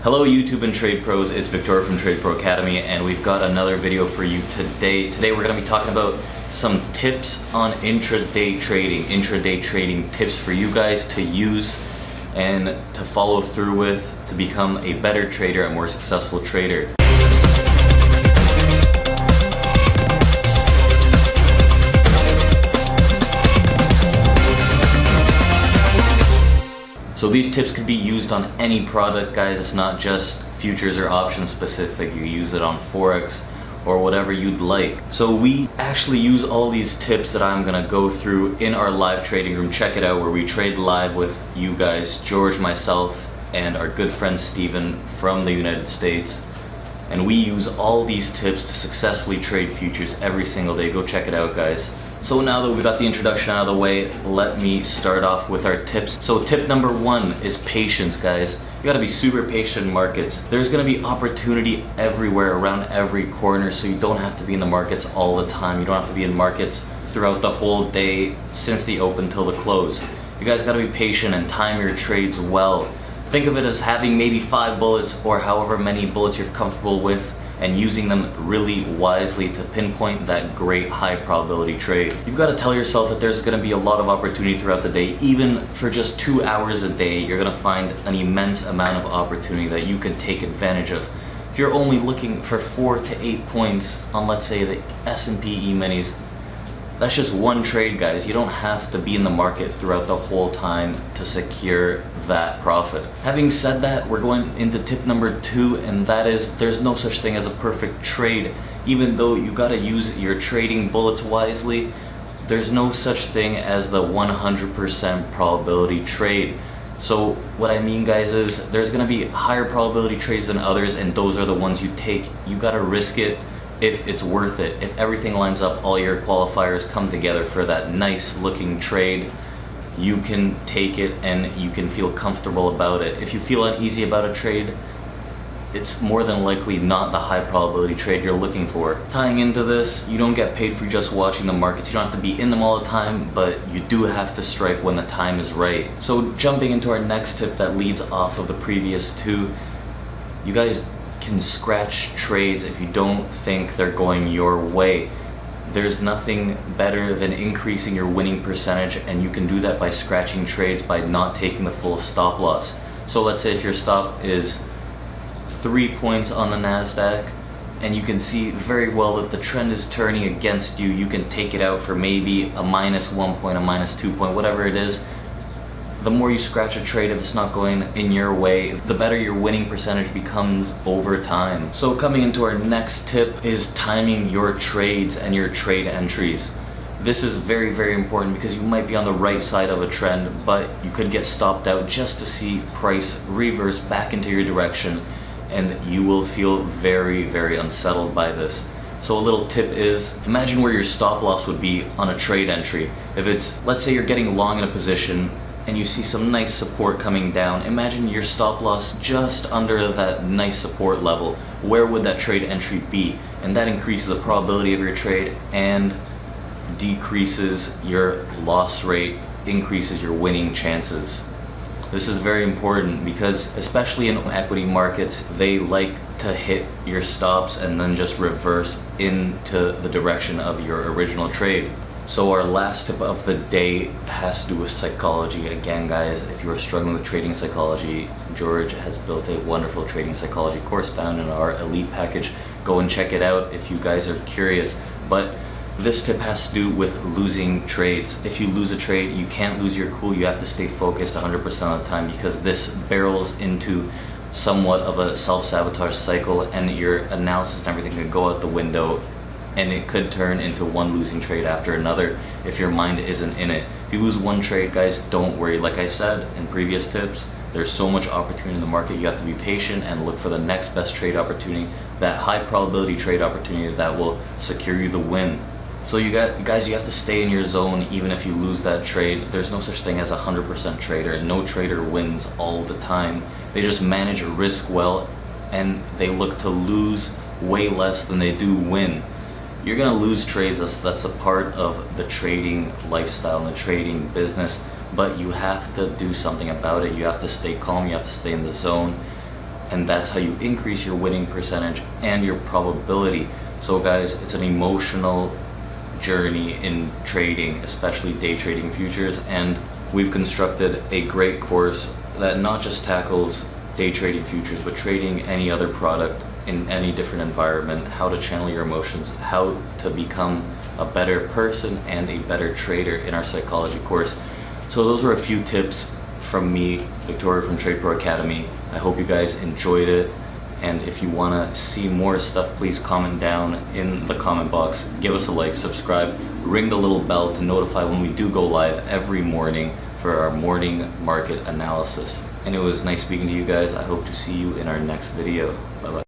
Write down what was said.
Hello YouTube and trade pros, it's Victor from TRADEPRO Academy, and we've got another video for you today. Today we're going to be talking about some tips on intraday trading tips for you guys to use and to follow through with to become a better trader, a more successful trader. So these tips could be used on any product, guys. It's not just futures or options specific. You use it on Forex or whatever you'd like. So we actually use all these tips that I'm gonna go through in our live trading room. Check it out, where we trade live with you guys, George, myself, and our good friend Steven from the United States. And we use all these tips to successfully trade futures every single day. Go check it out, guys. So now that we've got the introduction out of the way, let me start off with our tips. So tip number one is patience, guys. You gotta be super patient in markets. There's gonna be opportunity everywhere, around every corner, so you don't have to be in the markets all the time. You don't have to be in markets throughout the whole day since the open till the close. You guys gotta be patient and time your trades well. Think of it as having maybe 5 bullets or however many bullets you're comfortable with, and using them really wisely to pinpoint that great high probability trade. You've got to tell yourself that there's going to be a lot of opportunity throughout the day. Even for just 2 hours a day, you're going to find an immense amount of opportunity that you can take advantage of. If you're only looking for 4 to 8 points on, let's say, the S&P E-minis, that's just one trade, guys. You don't have to be in the market throughout the whole time to secure that profit. Having said that, we're going into tip number 2, and that is there's no such thing as a perfect trade. Even though you gotta use your trading bullets wisely, there's no such thing as the 100% probability trade. So what I mean, guys, is there's gonna be higher probability trades than others, and those are the ones you take. You gotta risk it if it's worth it. If everything lines up, all your qualifiers come together for that nice looking trade, you can take it and you can feel comfortable about it. If you feel uneasy about a trade, it's more than likely not the high probability trade you're looking for. Tying into this, you don't get paid for just watching the markets. You don't have to be in them all the time, but you do have to strike when the time is right. So jumping into our next tip that leads off of the previous 2, you guys can scratch trades if you don't think they're going your way. There's nothing better than increasing your winning percentage, and you can do that by scratching trades by not taking the full stop loss. So let's say if your stop is 3 points on the NASDAQ and you can see very well that the trend is turning against you, you can take it out for maybe a -1 point, a -2 point, whatever it is. The more you scratch a trade, if it's not going in your way, the better your winning percentage becomes over time. So coming into our next tip is timing your trades and your trade entries. This is very, very important because you might be on the right side of a trend, but you could get stopped out just to see price reverse back into your direction, and you will feel very, very unsettled by this. So a little tip is, imagine where your stop loss would be on a trade entry. If it's, let's say you're getting long in a position, and you see some nice support coming down, imagine your stop loss just under that nice support level. Where would that trade entry be? And that increases the probability of your trade and decreases your loss rate, increases your winning chances. This is very important because, especially in equity markets, they like to hit your stops and then just reverse into the direction of your original trade. So our last tip of the day has to do with psychology. Again, guys, if you are struggling with trading psychology, George has built a wonderful trading psychology course found in our elite package. Go and check it out if you guys are curious. But this tip has to do with losing trades. If you lose a trade, you can't lose your cool. You have to stay focused 100% of the time, because this barrels into somewhat of a self-sabotage cycle, and your analysis and everything can go out the window, and it could turn into one losing trade after another if your mind isn't in it. If you lose one trade, guys, don't worry. Like I said in previous tips, there's so much opportunity in the market. You have to be patient and look for the next best trade opportunity, that high probability trade opportunity that will secure you the win. So you guys, you have to stay in your zone even if you lose that trade. There's no such thing as a 100% trader. No trader wins all the time. They just manage risk well, and they look to lose way less than they do win. You're gonna lose trades. That's a part of the trading lifestyle and the trading business, but you have to do something about it. You have to stay calm, you have to stay in the zone, and that's how you increase your winning percentage and your probability. So guys, it's an emotional journey in trading, especially day trading futures, and we've constructed a great course that not just tackles day trading futures, but trading any other product in any different environment, how to channel your emotions, how to become a better person and a better trader in our psychology course. So those were a few tips from me, Victoria from TRADEPRO Academy. I hope you guys enjoyed it, and if you want to see more stuff, please comment down in the comment box, give us a like, subscribe, ring the little bell to notify when we do go live every morning for our morning market analysis. And it was nice speaking to you guys. I hope to see you in our next video. Bye bye.